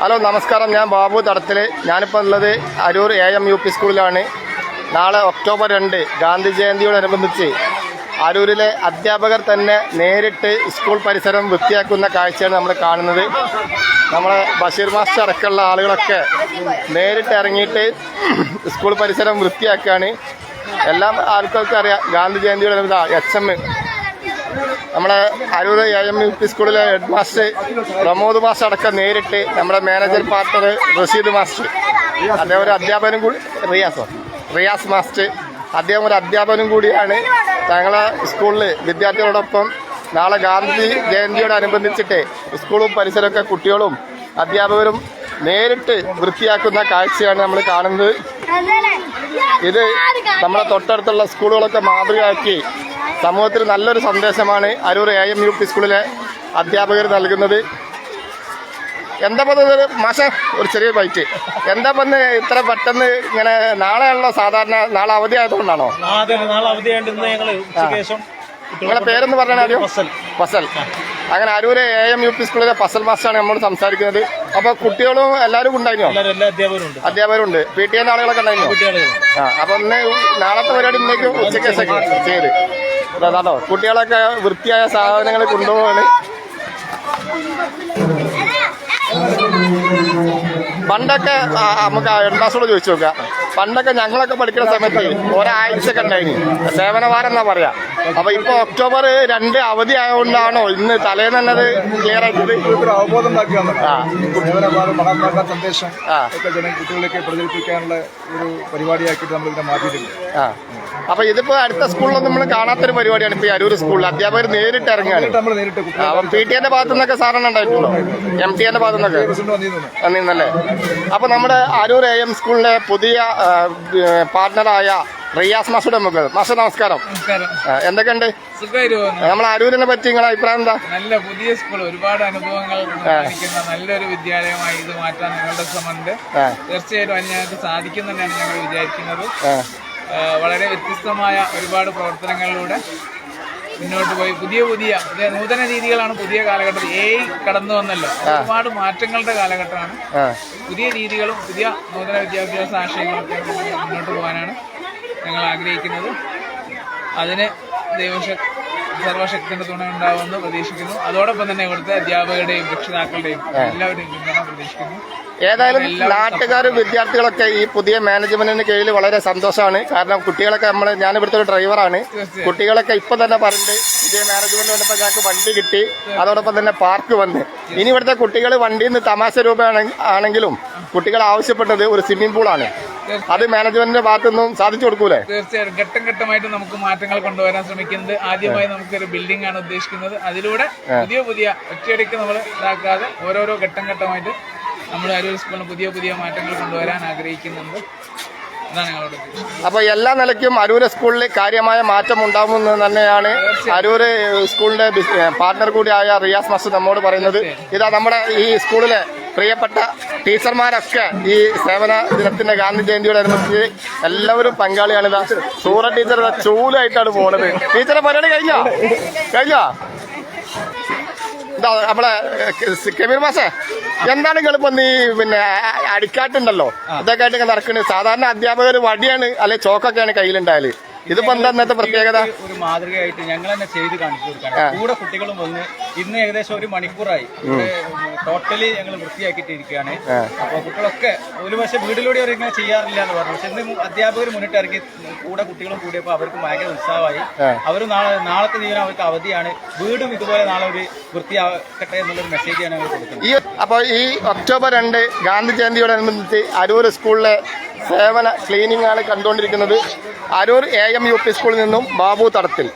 Hello നമസ്കാരം, ഞാൻ ബാബു തടത്തിൽ. ഞാനിപ്പോൾ ഉള്ളത് അരൂർ AMUP സ്കൂളിലാണ്. നാളെ ഒക്ടോബർ 2 ഗാന്ധി ജയന്തിയോടനുബന്ധിച്ച് അരൂരിലെ അധ്യാപകർ തന്നെ നേരിട്ട് സ്കൂൾ പരിസരം വൃത്തിയാക്കുന്ന കാഴ്ചയാണ് നമ്മൾ കാണുന്നത്. നമ്മളെ ബഷീർ മാസ്റ്റർ അടക്കമുള്ള ആളുകളൊക്കെ നേരിട്ട് ഇറങ്ങിയിട്ട് സ്കൂൾ പരിസരം വൃത്തിയാക്കുകയാണ്. എല്ലാം ആൾക്കാർക്കും അറിയാം. ഗാന്ധി ജയന്തിയോടനുബന്ധിച്ച് HM നമ്മുടെ അരൂർ AMUP സ്കൂളിലെ ഹെഡ് മാസ്റ്റർ പ്രമോദ് മാസ്റ്റർ അടക്കം നേരിട്ട് നമ്മുടെ മാനേജർ പാർട്ണർ റഷീദ് മാസ്റ്റർ, അദ്ദേഹം ഒരു അധ്യാപകനും കൂടി, റിയാസ് മാസ്റ്റർ, അദ്ദേഹം ഒരു അധ്യാപകനും കൂടിയാണ്. ഞങ്ങളെ സ്കൂളിൽ വിദ്യാർത്ഥികളോടൊപ്പം നാളെ ഗാന്ധി ജയന്തിയോടനുബന്ധിച്ചിട്ട് സ്കൂളും പരിസരമൊക്കെ കുട്ടികളും അധ്യാപകരും നേരിട്ട് വൃത്തിയാക്കുന്ന കാഴ്ചയാണ് നമ്മൾ കാണുന്നത്. ഇത് നമ്മളെ തൊട്ടടുത്തുള്ള സ്കൂളുകളൊക്കെ മാതൃകയാക്കി സമൂഹത്തിൽ നല്ലൊരു സന്ദേശമാണ് അരൂർ AMUP സ്കൂളിലെ അധ്യാപകർ നൽകുന്നത്. എന്താ പറഞ്ഞത് മാഷ, ഒരു ചെറിയ ബൈറ്റ്, എന്താ പറഞ്ഞ് ഇത്ര പെട്ടെന്ന് ഇങ്ങനെ? നാളെയുള്ള സാധാരണ നാളെ അവധി ആയതുകൊണ്ടാണോ? നിങ്ങളെ പേരെന്ന് പറഞ്ഞാൽ ആദ്യം? ഫസൽ. അങ്ങനെ അരൂർ AMUP സ്കൂളിലെ ഫസൽ മാസ്റ്ററാണ് നമ്മളോട് സംസാരിക്കുന്നത്. അപ്പൊ കുട്ടികളും എല്ലാവരും ഉണ്ടായിരുന്നോ? അധ്യാപകരുണ്ട്. PTA ആളുകളൊക്കെ ഉണ്ടായിരുന്നോ? അപ്പൊ ഇന്ന് നാളത്തെ പരിപാടി ഇന്നേക്ക് ഉച്ചയ്ക്ക് ചെയ്ത് അതാണോ? കുട്ടികളൊക്കെ വൃത്തിയായ സാധനങ്ങൾ കൊണ്ടുപോവാണ്. പണ്ടൊക്കെ നമുക്ക് ഹെഡ്മാസ്റ്ററോട് ചോദിച്ചു നോക്കാം. പണ്ടൊക്കെ ഞങ്ങളൊക്കെ പഠിക്കുന്ന സമയത്ത് ഒരാഴ്ചയൊക്കെ ഉണ്ടായിരുന്നു സേവനവാരം എന്നാ പറയാ. അപ്പൊ ഇപ്പൊ ഒക്ടോബർ 2 അവധി ആയതുകൊണ്ടാണോ ഇന്ന് തലേന്ന് തന്നെ അത് ക്ലിയർ ആക്കിയത്? അവബോധം മഹാത്മാഗാന്ധി സന്ദേശം കുട്ടികളിലേക്ക് പ്രചരിപ്പിക്കാനുള്ള ഒരു പരിപാടിയാക്കിയിട്ട് നമ്മൾ ഇതിനെ മാറ്റിയിട്ടുണ്ട്. അപ്പൊ ഇതിപ്പോ അടുത്ത സ്കൂളിലൊന്നും നമ്മൾ കാണാത്തൊരു പരിപാടിയാണ് ഇപ്പൊ അരൂർ സ്കൂളിൽ അധ്യാപകർ നേരിട്ട് ഇറങ്ങുകയാണ്. അപ്പം PTA ഭാഗത്തു നിന്നൊക്കെ സാധാരണ ഉണ്ടായിട്ടുണ്ടോ? MTA ഭാഗത്തു നിന്നൊക്കെ വന്നിരുന്നല്ലേ? അപ്പൊ നമ്മുടെ അരൂർ AM സ്കൂളിലെ പുതിയ പാർട്ണറായ റിയാസ് മാസ്റ്ററുടെ മുഖം. മാസ്റ്റർ നമസ്കാരം. എന്തൊക്കെയുണ്ട്? നമ്മളെ അരൂരിനെ പറ്റി നിങ്ങളുടെ അഭിപ്രായം എന്താ? നല്ല പുതിയ സ്കൂൾ, ഒരുപാട് അനുഭവങ്ങൾ നല്ലൊരു വിദ്യാലയമായി ഇത് മാറ്റാൻ നിങ്ങളുടെ ശ്രമമുണ്ട്. തീർച്ചയായിട്ടും അതിന് ഞങ്ങൾക്ക് സാധിക്കുന്നുണ്ടെന്നാണ് ഞങ്ങൾ വിചാരിക്കുന്നത്. വളരെ വ്യത്യസ്തമായ ഒരുപാട് പ്രവർത്തനങ്ങളിലൂടെ മുന്നോട്ട് പോയി പുതിയ നൂതന രീതികളാണ് പുതിയ കാലഘട്ടത്തിൽ. കടന്നു വന്നല്ലോ, ഒരുപാട് മാറ്റങ്ങളുടെ കാലഘട്ടമാണ്. പുതിയ രീതികളും പുതിയ നൂതന വിദ്യാഭ്യാസ ആശയങ്ങളൊക്കെ മുന്നോട്ട് പോകാനാണ് ഞങ്ങൾ ആഗ്രഹിക്കുന്നത്. അതിന് സർവശക്തിന്റെ തുണ ഉണ്ടാവുമെന്ന് പ്രതീക്ഷിക്കുന്നു. അതോടൊപ്പം തന്നെ ഇവിടുത്തെ അധ്യാപകരുടെയും രക്ഷിതാക്കളുടെയും എല്ലാവരുടെയും പിന്തുണ പ്രതീക്ഷിക്കുന്നു. ഏതായാലും നാട്ടുകാരും വിദ്യാർത്ഥികളൊക്കെ ഈ പുതിയ മാനേജ്മെന്റിന് കീഴിൽ വളരെ സന്തോഷമാണ്. കാരണം കുട്ടികളൊക്കെ ഞാനിവിടുത്തെ ഒരു ഡ്രൈവറാണ്. കുട്ടികളൊക്കെ ഇപ്പൊ തന്നെ പറഞ്ഞിട്ട് പുതിയ മാനേജ്മെന്റ് വന്നപ്പോൾ ഞങ്ങൾക്ക് വണ്ടി കിട്ടി, അതോടൊപ്പം തന്നെ പാർക്ക് വന്ന്. ഇനി ഇവിടുത്തെ കുട്ടികൾ വണ്ടിയിൽ നിന്ന് തമാശ രൂപമാണെങ്കിലും കുട്ടികൾ ആവശ്യപ്പെട്ടത് ഒരു സ്വിമ്മിംഗ് പൂളാണ്. അത് മാനേജ്മെന്റിന്റെ ഭാഗത്തുനിന്നും സാധിച്ചു കൊടുക്കൂലേ? തീർച്ചയായും ഘട്ടം ഘട്ടമായിട്ട് നമുക്ക് മാറ്റങ്ങൾ കൊണ്ടുവരാൻ ശ്രമിക്കുന്നത്. ആദ്യമായി നമുക്കൊരു ബിൽഡിംഗ് ആണ് ഉദ്ദേശിക്കുന്നത്. അതിലൂടെ പുതിയ ഒറ്റയടിക്ക് നമ്മൾ ഇതാക്കാതെ ഓരോരോ ഘട്ടം ഘട്ടമായിട്ട് നമ്മൾ അരൂർ സ്കൂളിന് പുതിയ മാറ്റങ്ങൾ കൊണ്ടുവരാൻ ആഗ്രഹിക്കുന്നുണ്ട്. അതാണ് ഞങ്ങളോട്. അപ്പൊ എല്ലാ നിലയ്ക്കും അരൂർ സ്കൂളിൽ കാര്യമായ മാറ്റം ഉണ്ടാകുമെന്ന് തന്നെയാണ് അരൂർ സ്കൂളിന്റെ പാർട്ണർ കൂടിയായ റിയാസ് മാസ്റ്റർ നമ്മോട് പറയുന്നത്. ഇതാ നമ്മുടെ ഈ സ്കൂളിലെ പ്രിയപ്പെട്ട ടീച്ചർമാരൊക്കെ ഈ സേവന ദിനത്തിന്റെ ഗാന്ധി ജയന്തിയോടനുബന്ധിച്ച് എല്ലാവരും പങ്കാളിയാണ്. ഇതാ സൂറ ടീച്ചർ ചൂലായിട്ടാണ് പോണത്. ടീച്ചറെ പരിപാടി കഴിഞ്ഞോ? ഇതാ നമ്മളെ കെമീർ മാഷേ, എന്താണ് എളുപ്പം നീ അടിക്കാട്ടുണ്ടല്ലോ ഇതൊക്കെ ആയിട്ട് നടക്കുന്നത്? സാധാരണ അധ്യാപകർ വടിയാണ് അല്ലെ ചോക്കൊക്കെയാണ് കയ്യിലുണ്ടായാല്. ഇതിപ്പോ എന്താ ഇന്നത്തെ പ്രത്യേകത? ഒരു മാതൃകയായിട്ട് ഞങ്ങൾ തന്നെ ചെയ്ത് കാണിച്ചു കൊടുക്കാൻ കൂടെ കുട്ടികളും വന്ന് ഇന്ന് ഏകദേശം 1 മണിക്കൂറായി ടോട്ടലി ഞങ്ങൾ വൃത്തിയാക്കിയിട്ടിരിക്കുകയാണ്. അപ്പൊ കുട്ടികളൊക്കെ ഒരു പക്ഷേ വീട്ടിലൂടെ അവരിങ്ങനെ ചെയ്യാറില്ല എന്ന് പറഞ്ഞു. പക്ഷെ ഇന്ന് അധ്യാപകർ മുന്നിട്ട് ഇറങ്ങി കൂടെ കുട്ടികളും കൂടിയപ്പോൾ അവർക്ക് ഭയങ്കര ഉത്സാഹമായി. അവർ നാളത്തെ ജീവനം അവർക്ക് അവധിയാണ്. വീടും ഇതുപോലെ നാളെ ഒരു വൃത്തിയാക്കട്ടെ എന്നുള്ളൊരു മെസ്സേജാണ് ഞങ്ങൾ കൊടുക്കുന്നത്. അപ്പൊ ഈ ഒക്ടോബർ 2 ഗാന്ധി ജയന്തിയോടനുബന്ധിച്ച് അരൂർ സ്കൂളിലെ സേവന ക്ലീനിങ് ആണ് കണ്ടുകൊണ്ടിരിക്കുന്നത്. അരൂർ AMUP സ്കൂളിൽ നിന്നും ബാബു തടത്തിൽ.